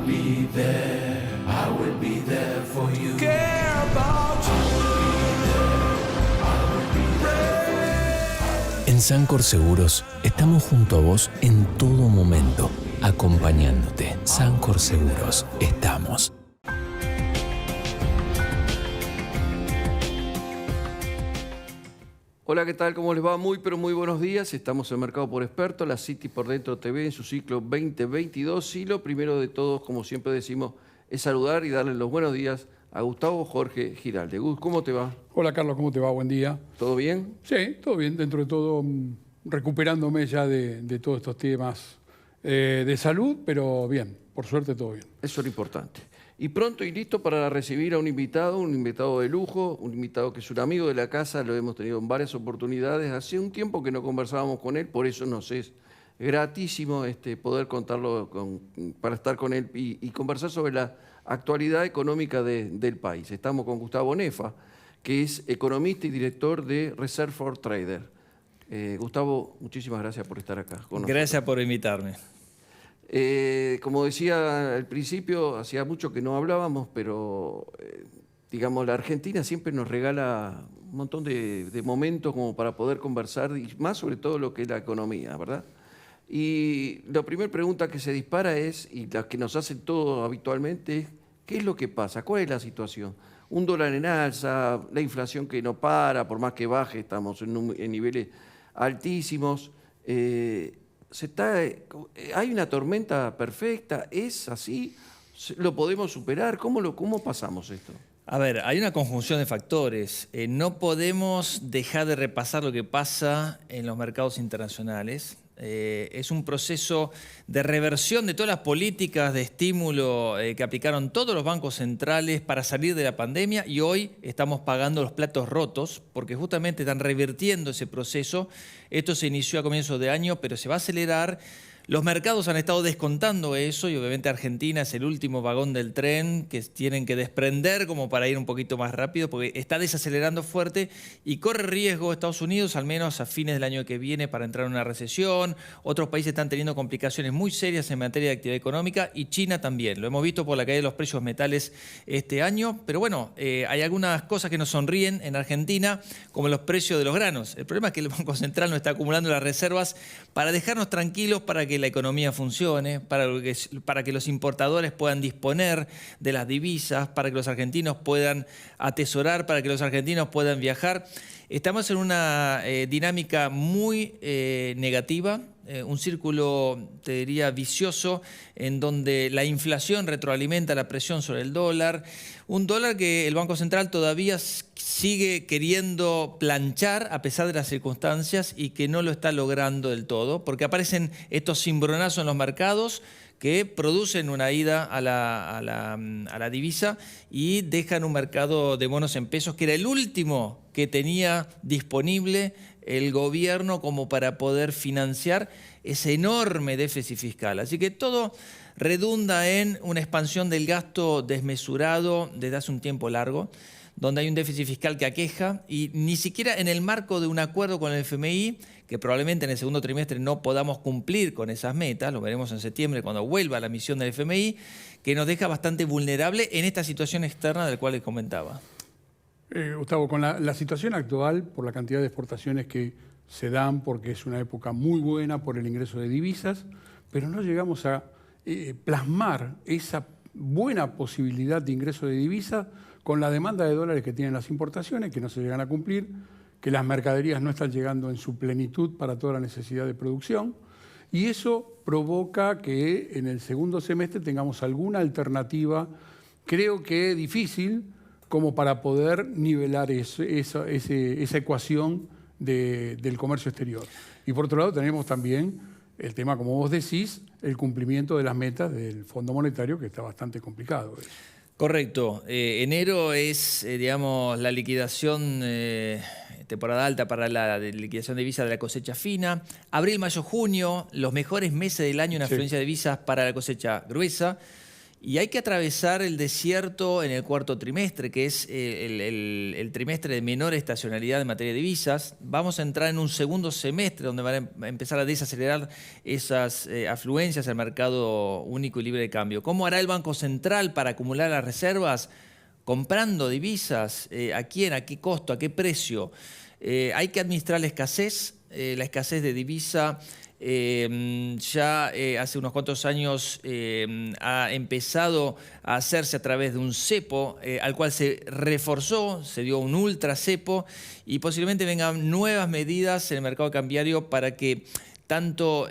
be there, I will be there for you. Care about you. En Sancor Seguros estamos junto a vos en todo momento, acompañándote. Sancor Seguros, estamos. Hola, ¿qué tal? ¿Cómo les va? Muy, pero muy buenos días. Estamos en Mercado por Experto, la City por Dentro TV en su ciclo 2022. Y lo primero de todos, como siempre decimos, es saludar y darle los buenos días a Gustavo Jorge Giralde. Gus, ¿cómo te va? Hola Carlos, ¿cómo te va? Buen día. ¿Todo bien? Sí, todo bien, dentro de todo recuperándome ya de todos estos temas de salud, pero bien, por suerte todo bien. Eso es lo importante. Y pronto y listo para recibir a un invitado de lujo, un invitado que es un amigo de la casa, lo hemos tenido en varias oportunidades. Hace un tiempo que no conversábamos con él, por eso nos es gratísimo poder contarlo para estar con él y conversar sobre la actualidad económica del país. Estamos con Gustavo Nefa, que es economista y director de Reserve for Trader. Gustavo, muchísimas gracias por estar acá con nosotros. Gracias por invitarme. Como decía al principio, hacía mucho que no hablábamos, pero digamos, la Argentina siempre nos regala un montón de momentos como para poder conversar, y más sobre todo lo que es la economía, ¿verdad? Y la primera pregunta que se dispara es, y la que nos hacen todos habitualmente, es ¿qué es lo que pasa? ¿Cuál es la situación? Un dólar en alza, la inflación que no para, por más que baje, estamos en niveles altísimos. ¿Hay una tormenta perfecta? ¿Es así? ¿Lo podemos superar? ¿Cómo pasamos esto? A ver, hay una conjunción de factores. No podemos dejar de repasar lo que pasa en los mercados internacionales. Es un proceso de reversión de todas las políticas de estímulo que aplicaron todos los bancos centrales para salir de la pandemia, y hoy estamos pagando los platos rotos porque justamente están revirtiendo ese proceso. Esto se inició a comienzos de año, pero se va a acelerar. Los mercados han estado descontando eso y obviamente Argentina es el último vagón del tren que tienen que desprender como para ir un poquito más rápido porque está desacelerando fuerte y corre riesgo Estados Unidos al menos a fines del año que viene para entrar en una recesión. Otros países están teniendo complicaciones muy serias en materia de actividad económica y China también. Lo hemos visto por la caída de los precios metales este año, pero bueno, hay algunas cosas que nos sonríen en Argentina como los precios de los granos. El problema es que el Banco Central no está acumulando las reservas para dejarnos tranquilos para que la economía funcione, para que los importadores puedan disponer de las divisas, para que los argentinos puedan atesorar, para que los argentinos puedan viajar. Estamos en una dinámica muy negativa, un círculo, te diría, vicioso, en donde la inflación retroalimenta la presión sobre el dólar. Un dólar que el Banco Central todavía sigue queriendo planchar a pesar de las circunstancias y que no lo está logrando del todo, porque aparecen estos cimbronazos en los mercados que producen una ida a la divisa y dejan un mercado de bonos en pesos que era el último que tenía disponible el gobierno como para poder financiar ese enorme déficit fiscal. Así que todo redunda en una expansión del gasto desmesurado desde hace un tiempo largo, donde hay un déficit fiscal que aqueja y ni siquiera en el marco de un acuerdo con el FMI, que probablemente en el segundo trimestre no podamos cumplir con esas metas, lo veremos en septiembre cuando vuelva la misión del FMI, que nos deja bastante vulnerable en esta situación externa del cual les comentaba. Gustavo, con la situación actual, por la cantidad de exportaciones que se dan, porque es una época muy buena por el ingreso de divisas, pero no llegamos a plasmar esa buena posibilidad de ingreso de divisas con la demanda de dólares que tienen las importaciones, que no se llegan a cumplir, que las mercaderías no están llegando en su plenitud para toda la necesidad de producción, y eso provoca que en el segundo semestre tengamos alguna alternativa, creo que difícil, como para poder nivelar esa ecuación del comercio exterior. Y por otro lado tenemos también el tema, como vos decís, el cumplimiento de las metas del Fondo Monetario, que está bastante complicado. Correcto. Enero es, digamos, la liquidación, temporada alta para la liquidación de divisas de la cosecha fina. Abril, mayo, junio, los mejores meses del año en afluencia de divisas para la cosecha gruesa. Y hay que atravesar el desierto en el cuarto trimestre, que es el trimestre de menor estacionalidad en materia de divisas. Vamos a entrar en un segundo semestre donde van a empezar a desacelerar esas afluencias al mercado único y libre de cambio. ¿Cómo hará el Banco Central para acumular las reservas? Comprando divisas. ¿A quién? ¿A qué costo? ¿A qué precio? Hay que administrar la escasez de divisa. Ya hace unos cuantos años ha empezado a hacerse a través de un cepo al cual se reforzó, se dio un ultra cepo y posiblemente vengan nuevas medidas en el mercado cambiario para que tanto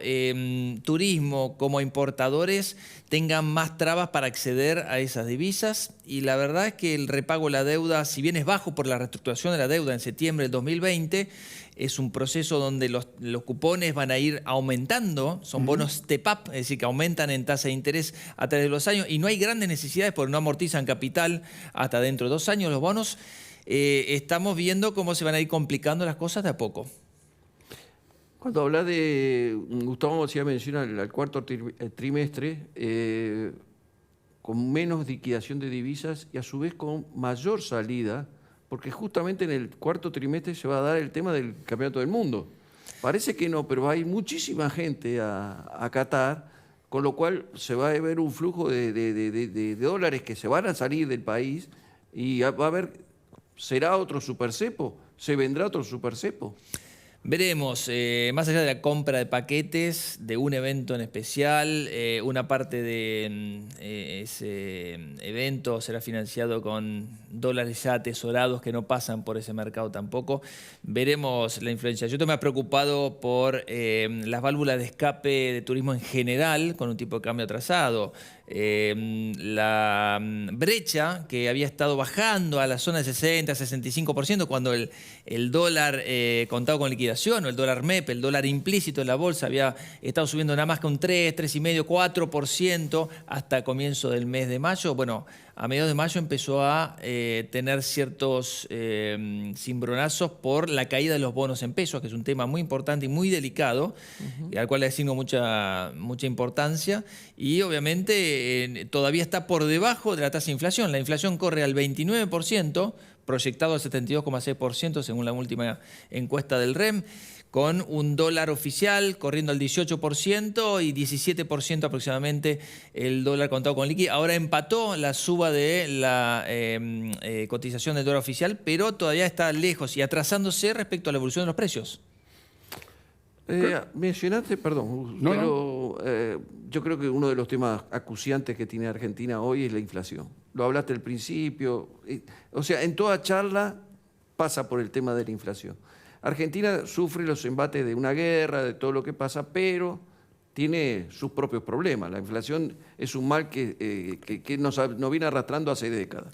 turismo como importadores tengan más trabas para acceder a esas divisas. Y la verdad es que el repago de la deuda, si bien es bajo por la reestructuración de la deuda en septiembre del 2020, es un proceso donde los cupones van a ir aumentando, son bonos step-up, es decir, que aumentan en tasa de interés a través de los años y no hay grandes necesidades porque no amortizan capital hasta dentro de 2 años los bonos. Estamos viendo cómo se van a ir complicando las cosas de a poco. Cuando habla de, Gustavo hacía mención al cuarto trimestre, con menos liquidación de divisas y a su vez con mayor salida, porque justamente en el cuarto trimestre se va a dar el tema del Campeonato del Mundo. Parece que no, pero hay muchísima gente a Qatar, con lo cual se va a ver un flujo de dólares que se van a salir del país y va a haber, ¿será otro supercepo? ¿Se vendrá otro supercepo? Veremos, más allá de la compra de paquetes, de un evento en especial, una parte de ese evento será financiado con dólares ya atesorados que no pasan por ese mercado tampoco. Veremos la influencia. Yo estoy más preocupado por las válvulas de escape de turismo en general, con un tipo de cambio atrasado. La brecha que había estado bajando a la zona de 60-65% cuando el dólar contado con liquidación o el dólar MEP, el dólar implícito en la bolsa había estado subiendo nada más que un 3,5%, 4% hasta comienzo del mes de mayo. Bueno, a mediados de mayo empezó a tener ciertos cimbronazos por la caída de los bonos en pesos, que es un tema muy importante y muy delicado, al cual le asigno mucha importancia, y obviamente todavía está por debajo de la tasa de inflación. La inflación corre al 29%, proyectado al 72,6% según la última encuesta del REM, con un dólar oficial corriendo al 18% y 17% aproximadamente el dólar contado con liqui. Ahora empató la suba de la cotización del dólar oficial, pero todavía está lejos y atrasándose respecto a la evolución de los precios. Mencionaste, perdón, yo creo que uno de los temas acuciantes que tiene Argentina hoy es la inflación. Lo hablaste al principio, o sea, en toda charla pasa por el tema de la inflación. Argentina sufre los embates de una guerra, de todo lo que pasa, pero tiene sus propios problemas. La inflación es un mal que nos viene arrastrando hace décadas.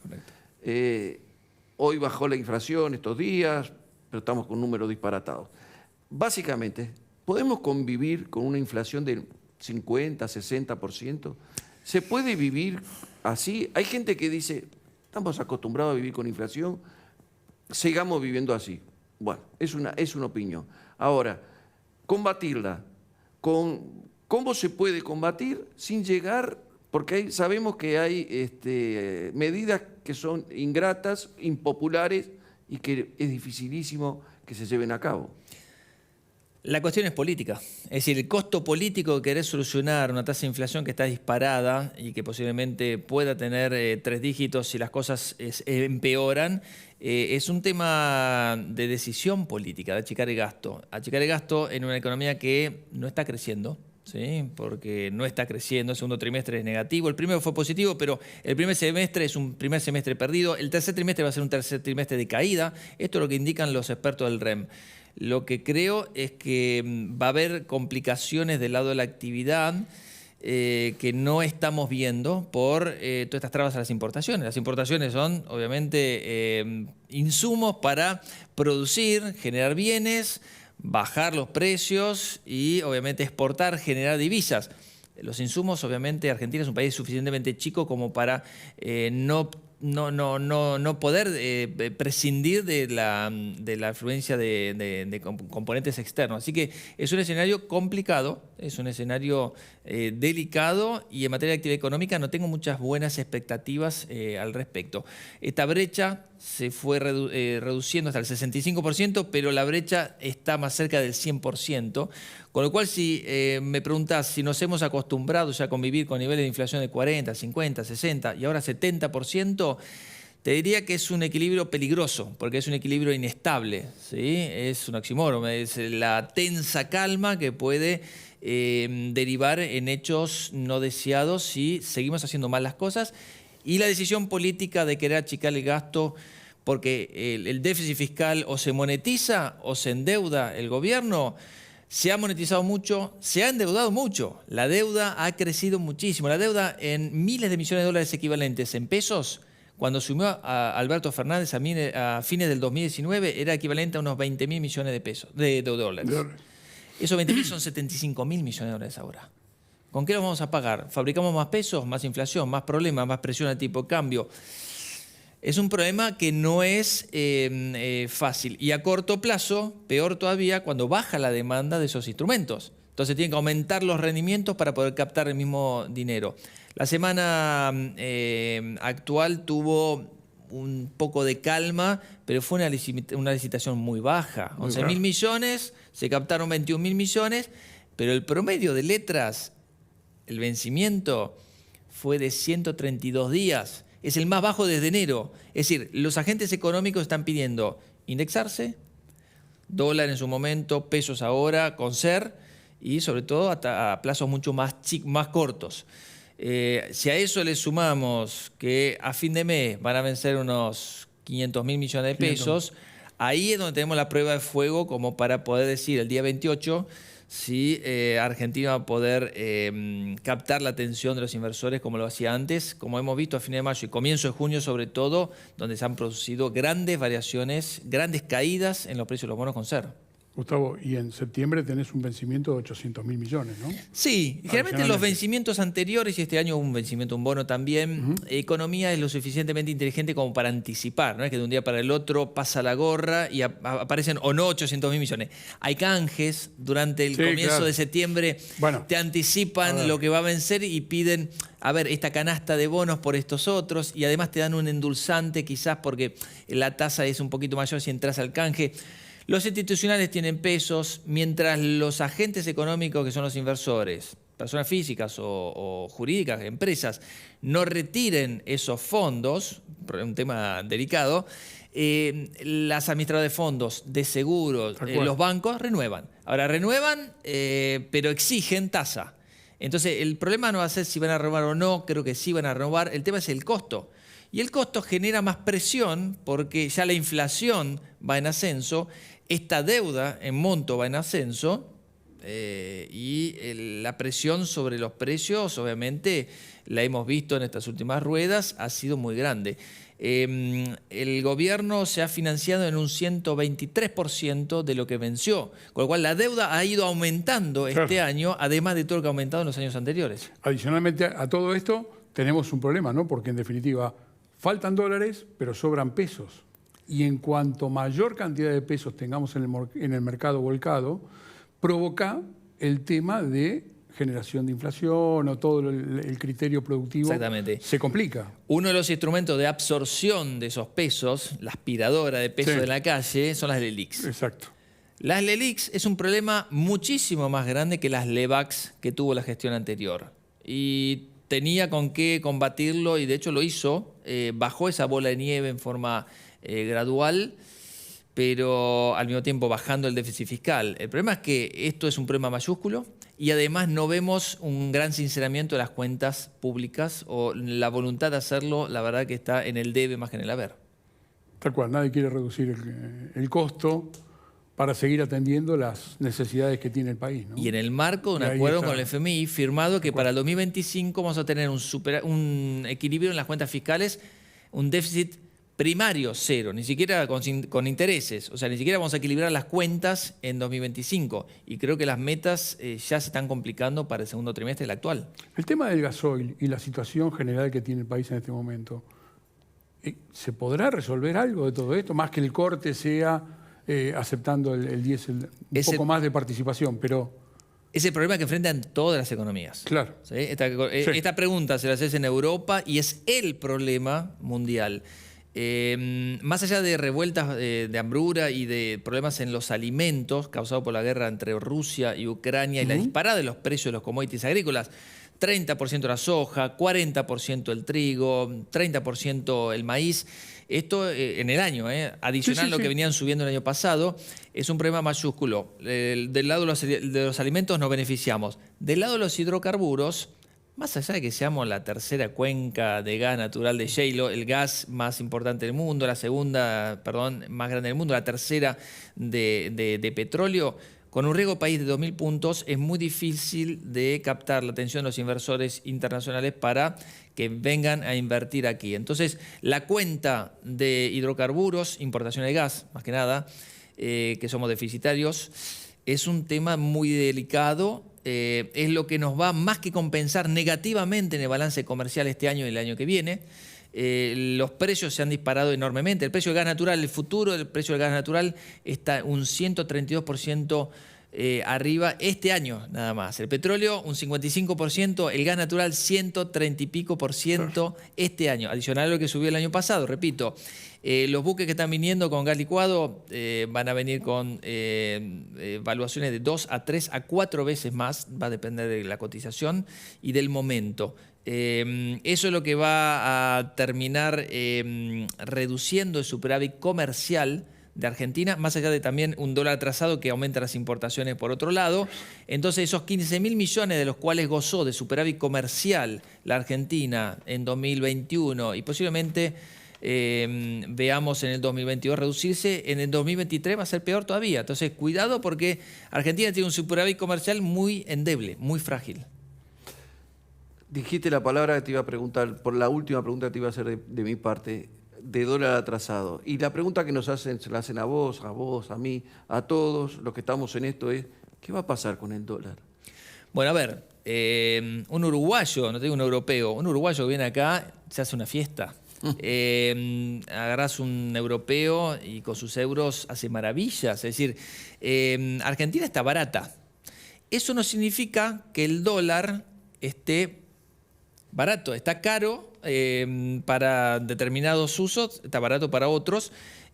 Hoy bajó la inflación estos días, pero estamos con números disparatados. Básicamente, ¿podemos convivir con una inflación del 50, 60%? ¿Se puede vivir así? Hay gente que dice, estamos acostumbrados a vivir con inflación, sigamos viviendo así. Bueno, es una opinión. Ahora, combatirla, ¿cómo se puede combatir sin llegar? Porque sabemos que hay medidas que son ingratas, impopulares y que es dificilísimo que se lleven a cabo. La cuestión es política, es decir, el costo político de querer solucionar una tasa de inflación que está disparada y que posiblemente pueda tener 3 dígitos si las cosas empeoran, es un tema de decisión política, de achicar el gasto. Achicar el gasto en una economía que no está creciendo, ¿sí? Porque no está creciendo, el segundo trimestre es negativo, el primero fue positivo, pero el primer semestre es un primer semestre perdido, el tercer trimestre va a ser un tercer trimestre de caída, esto es lo que indican los expertos del REM. Lo que creo es que va a haber complicaciones del lado de la actividad que no estamos viendo por todas estas trabas a las importaciones. Las importaciones son, obviamente, insumos para producir, generar bienes, bajar los precios y, obviamente, exportar, generar divisas. Los insumos, obviamente, Argentina es un país suficientemente chico como para no no poder prescindir de la afluencia de componentes externos. Así que es un escenario complicado, es un escenario delicado, y en materia de actividad económica no tengo muchas buenas expectativas al respecto. Esta brecha se fue reduciendo hasta el 65%, pero la brecha está más cerca del 100%, con lo cual si me preguntás si nos hemos acostumbrado ya a convivir con niveles de inflación de 40, 50, 60 y ahora 70%, te diría que es un equilibrio peligroso, porque es un equilibrio inestable, ¿sí? Es un oxímoron, es la tensa calma que puede derivar en hechos no deseados si seguimos haciendo mal las cosas, y la decisión política de querer achicar el gasto, porque el déficit fiscal o se monetiza o se endeuda el gobierno. Se ha monetizado mucho, se ha endeudado mucho. La deuda ha crecido muchísimo. La deuda en miles de millones de dólares equivalentes en pesos, cuando asumió a Alberto Fernández a fines del 2019, era equivalente a unos 20.000 millones de pesos, de dólares. Esos 20.000 son 75.000 millones de dólares ahora. ¿Con qué los vamos a pagar? ¿Fabricamos más pesos, más inflación, más problemas, más presión al tipo de cambio? Es un problema que no es fácil. Y a corto plazo, peor todavía, cuando baja la demanda de esos instrumentos. Entonces tienen que aumentar los rendimientos para poder captar el mismo dinero. La semana actual tuvo un poco de calma, pero fue una licitación muy baja. 11.000 millones, se captaron 21.000 millones, pero el promedio de letras, el vencimiento, fue de 132 días. Es el más bajo desde enero. Es decir, los agentes económicos están pidiendo indexarse, dólar en su momento, pesos ahora, con SER, y sobre todo a plazos mucho más cortos. Si a eso le sumamos que a fin de mes van a vencer unos 500.000 millones de pesos, ahí es donde tenemos la prueba de fuego como para poder decir el día 28 si Argentina va a poder captar la atención de los inversores como lo hacía antes, como hemos visto a fines de mayo y comienzo de junio sobre todo, donde se han producido grandes variaciones, grandes caídas en los precios de los bonos con SER. Gustavo, y en septiembre tenés un vencimiento de 800.000 millones, ¿no? Sí, generalmente los vencimientos anteriores, y este año hubo un vencimiento, un bono también, economía es lo suficientemente inteligente como para anticipar, no es que de un día para el otro pasa la gorra y aparecen o no 800.000 millones. Hay canjes durante el comienzo de septiembre, te anticipan lo que va a vencer y piden, a ver, esta canasta de bonos por estos otros, y además te dan un endulzante quizás porque la tasa es un poquito mayor si entras al canje. Los institucionales tienen pesos, mientras los agentes económicos, que son los inversores, personas físicas o jurídicas, empresas, no retiren esos fondos, un tema delicado, las administradoras de fondos, de seguros, los bancos renuevan. Ahora renuevan, pero exigen tasa. Entonces el problema no va a ser si van a renovar o no, creo que sí van a renovar, el tema es el costo. Y el costo genera más presión porque ya la inflación va en ascenso, esta deuda en monto va en ascenso y la presión sobre los precios, obviamente, la hemos visto en estas últimas ruedas, ha sido muy grande. El gobierno se ha financiado en un 123% de lo que venció, con lo cual la deuda ha ido aumentando este año, además de todo lo que ha aumentado en los años anteriores. Adicionalmente a todo esto, tenemos un problema, ¿no? Porque en definitiva faltan dólares, pero sobran pesos. Y en cuanto mayor cantidad de pesos tengamos en el mercado volcado, provoca el tema de generación de inflación o todo el criterio productivo. Exactamente. Se complica. Uno de los instrumentos de absorción de esos pesos, la aspiradora de pesos de la calle, son las LELIQs. Exacto. Las LELIQs es un problema muchísimo más grande que las LEBACs que tuvo la gestión anterior. Y tenía con qué combatirlo y de hecho lo hizo, bajó esa bola de nieve en forma gradual, pero al mismo tiempo bajando el déficit fiscal. El problema es que esto es un problema mayúsculo y además no vemos un gran sinceramiento de las cuentas públicas o la voluntad de hacerlo, la verdad que está en el debe más que en el haber. Tal cual, nadie quiere reducir el costo para seguir atendiendo las necesidades que tiene el país, ¿no? Y en el marco de un acuerdo con el FMI firmado que para el 2025 vamos a tener un equilibrio en las cuentas fiscales, un déficit primario cero, ni siquiera con intereses, o sea, ni siquiera vamos a equilibrar las cuentas en 2025 y creo que las metas ya se están complicando para el segundo trimestre del actual. El tema del gasoil y la situación general que tiene el país en este momento, ¿Se podrá resolver algo de todo esto? Más que el corte sea aceptando el diésel, poco más de participación, pero... Es el problema que enfrentan todas las economías. Claro. ¿Sí? Esta pregunta se la haces en Europa y es el problema mundial. Más allá de revueltas de hambruna y de problemas en los alimentos causados por la guerra entre Rusia y Ucrania y la disparada de los precios de los commodities agrícolas, 30% la soja, 40% el trigo, 30% el maíz. Esto en el año, adicional a lo que venían subiendo el año pasado, es un problema mayúsculo. Del lado de los alimentos nos beneficiamos. Del lado de los hidrocarburos, más allá de que seamos la tercera cuenca de gas natural de shale, el gas más importante del mundo, la segunda, más grande del mundo, la tercera de petróleo, con un riesgo país de 2.000 puntos es muy difícil de captar la atención de los inversores internacionales para que vengan a invertir aquí. Entonces, la cuenta de hidrocarburos, importación de gas, más que nada, que somos deficitarios, es un tema muy delicado. Es lo que nos va más que compensar negativamente en el balance comercial este año y el año que viene. Los precios se han disparado enormemente. El precio del gas natural, el futuro del precio del gas natural está un 132% arriba este año nada más. El petróleo un 55%, el gas natural 130 y pico por ciento este año, adicional a lo que subió el año pasado, repito. Los buques que están viniendo con gas licuado van a venir con valuaciones de 2 a 3 a 4 veces más, va a depender de la cotización y del momento. Eso es lo que va a terminar reduciendo el superávit comercial de Argentina, más allá de también un dólar atrasado que aumenta las importaciones por otro lado. Entonces esos 15.000 millones de los cuales gozó de superávit comercial la Argentina en 2021 y posiblemente veamos en el 2022 reducirse, en el 2023 va a ser peor todavía. Entonces cuidado porque Argentina tiene un superávit comercial muy endeble, muy frágil. Dijiste la palabra que te iba a preguntar, por la última pregunta que te iba a hacer de mi parte, de dólar atrasado. Y la pregunta que nos hacen, se la hacen a vos, a mí, a todos los que estamos en esto es, ¿qué va a pasar con el dólar? Bueno, a ver, un uruguayo, no te digo un europeo, un uruguayo que viene acá, se hace una fiesta. Agarrás un europeo y con sus euros hace maravillas. Es decir, Argentina está barata. Eso no significa que el dólar esté barato, está caro para determinados usos, está barato para otros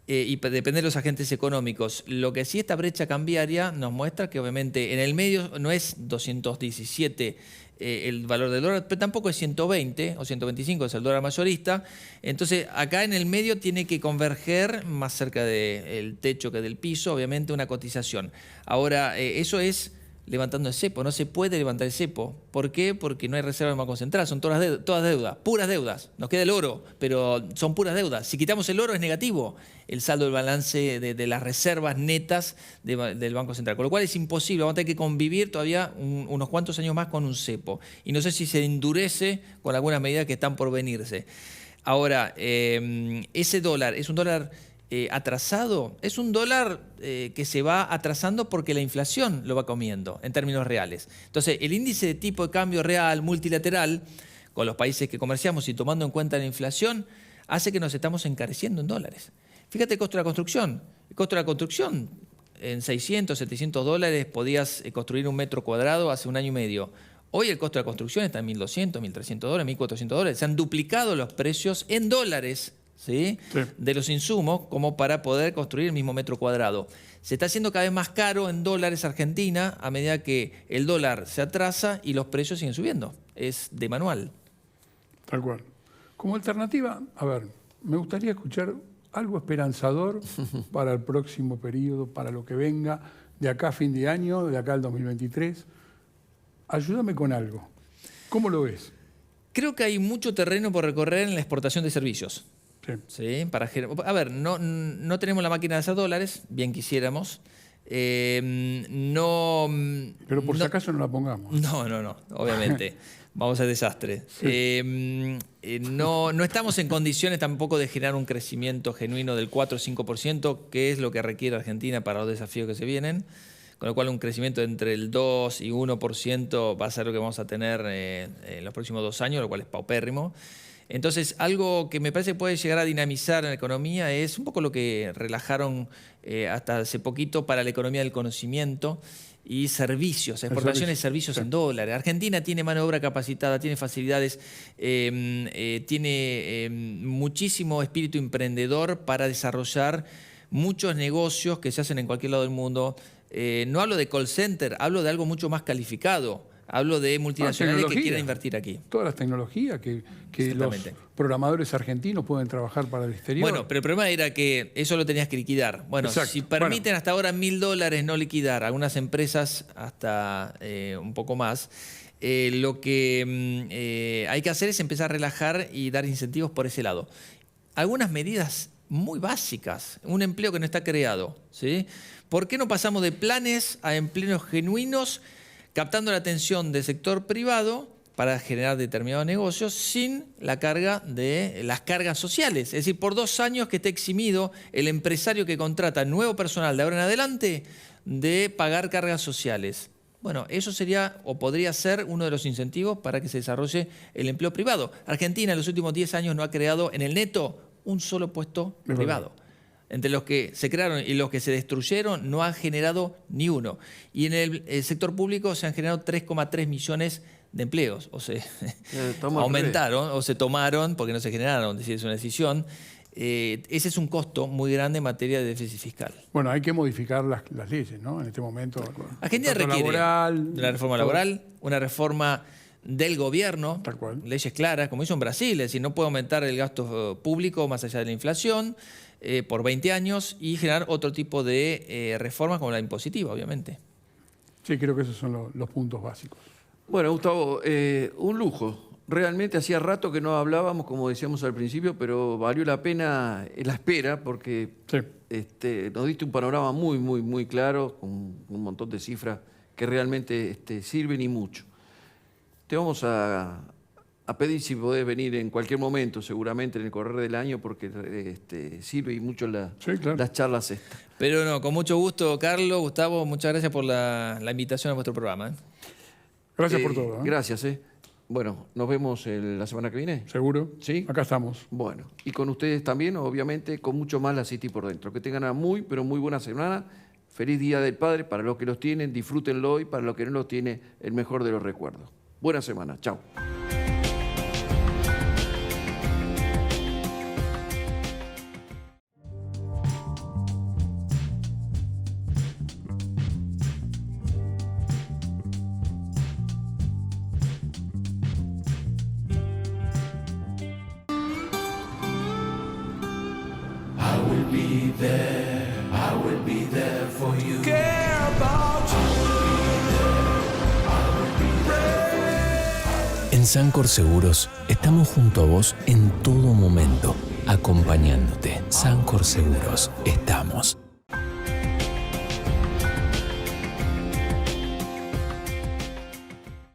y depende de los agentes económicos. Lo que sí esta brecha cambiaria nos muestra que obviamente en el medio no es 217 el valor del dólar, pero tampoco es 120 o 125, es el dólar mayorista. Entonces acá en el medio tiene que converger más cerca del techo que del piso, obviamente una cotización. Ahora, eso es levantando el cepo, no se puede levantar el cepo. ¿Por qué? Porque no hay reserva del Banco Central, son todas deudas, puras deudas. Nos queda el oro, pero son puras deudas. Si quitamos el oro es negativo el saldo del balance de las reservas netas del Banco Central. Con lo cual es imposible, vamos a tener que convivir todavía unos cuantos años más con un cepo. Y no sé si se endurece con algunas medidas que están por venirse. Ahora, ese dólar es un dólar atrasado, es un dólar que se va atrasando porque la inflación lo va comiendo en términos reales. Entonces, el índice de tipo de cambio real multilateral con los países que comerciamos y tomando en cuenta la inflación hace que nos estamos encareciendo en dólares. Fíjate el costo de la construcción. El costo de la construcción, en 600, 700 dólares podías construir un metro cuadrado hace un año y medio. Hoy el costo de la construcción está en 1.200, 1.300 dólares, 1.400 dólares. Se han duplicado los precios en dólares, ¿sí? De los insumos como para poder construir el mismo metro cuadrado. Se está haciendo cada vez más caro en dólares Argentina a medida que el dólar se atrasa y los precios siguen subiendo. Es de manual. Tal cual. Como alternativa, a ver, me gustaría escuchar algo esperanzador para el próximo periodo, para lo que venga, de acá a fin de año, de acá al 2023. Ayúdame con algo. ¿Cómo lo ves? Creo que hay mucho terreno por recorrer en la exportación de servicios. Sí, a ver, no tenemos la máquina de hacer dólares, bien quisiéramos. Pero por si acaso no la pongamos. No, obviamente. Vamos al desastre. Sí. No estamos en condiciones tampoco de generar un crecimiento genuino del 4 o 5%, que es lo que requiere Argentina para los desafíos que se vienen. Con lo cual un crecimiento entre el 2 y 1% va a ser lo que vamos a tener en los próximos 2 años, lo cual es paupérrimo. Entonces, algo que me parece que puede llegar a dinamizar la economía es un poco lo que relajaron hasta hace poquito para la economía del conocimiento y servicios, exportaciones de servicios en dólares. Argentina tiene mano de obra capacitada, tiene facilidades, tiene muchísimo espíritu emprendedor para desarrollar muchos negocios que se hacen en cualquier lado del mundo. No hablo de call center, hablo de algo mucho más calificado. Hablo de multinacionales que quieren invertir aquí. Todas las tecnologías que los programadores argentinos pueden trabajar para el exterior. Bueno, pero el problema era que eso lo tenías que liquidar. Bueno, exacto. Si permiten hasta ahora $1.000 no liquidar, algunas empresas hasta un poco más, lo que hay que hacer es empezar a relajar y dar incentivos por ese lado. Algunas medidas muy básicas, un empleo que no está creado, ¿sí? ¿Por qué no pasamos de planes a empleos genuinos, captando la atención del sector privado para generar determinados negocios sin la carga de las cargas sociales? Es decir, por 2 años que esté eximido el empresario que contrata nuevo personal de ahora en adelante de pagar cargas sociales. Bueno, eso sería o podría ser uno de los incentivos para que se desarrolle el empleo privado. Argentina en los últimos 10 años no ha creado en el neto un solo puesto privado. Entre los que se crearon y los que se destruyeron no han generado ni uno. Y en el sector público se han generado 3,3 millones de empleos. O se aumentaron o se tomaron porque no se generaron, es una decisión. Ese es un costo muy grande en materia de déficit fiscal. Bueno, hay que modificar las leyes, ¿no? En este momento. Argentina requiere una reforma laboral, una reforma del gobierno, leyes claras, como hizo en Brasil, es decir, no puede aumentar el gasto público más allá de la inflación por 20 años y generar otro tipo de reformas como la impositiva, obviamente. Sí, creo que esos son los puntos básicos. Bueno, Gustavo, un lujo. Realmente hacía rato que no hablábamos, como decíamos al principio, pero valió la pena la espera porque nos diste un panorama muy claro, con un montón de cifras que realmente sirven y mucho. Te vamos a pedir si podés venir en cualquier momento, seguramente en el correr del año, porque sirve y mucho las charlas estas. Pero no, con mucho gusto, Carlos, Gustavo, muchas gracias por la invitación a vuestro programa. Gracias por todo. Gracias. Bueno, nos vemos la semana que viene. ¿Seguro? Sí. Acá estamos. Bueno, y con ustedes también, obviamente, con mucho más la City por dentro. Que tengan una pero muy buena semana. Feliz Día del Padre para los que los tienen, disfrútenlo, y para los que no los tienen, el mejor de los recuerdos. Buena semana. Chao. I will be there for you. Care about you. En Sancor Seguros estamos junto a vos en todo momento, acompañándote. Sancor Seguros, estamos.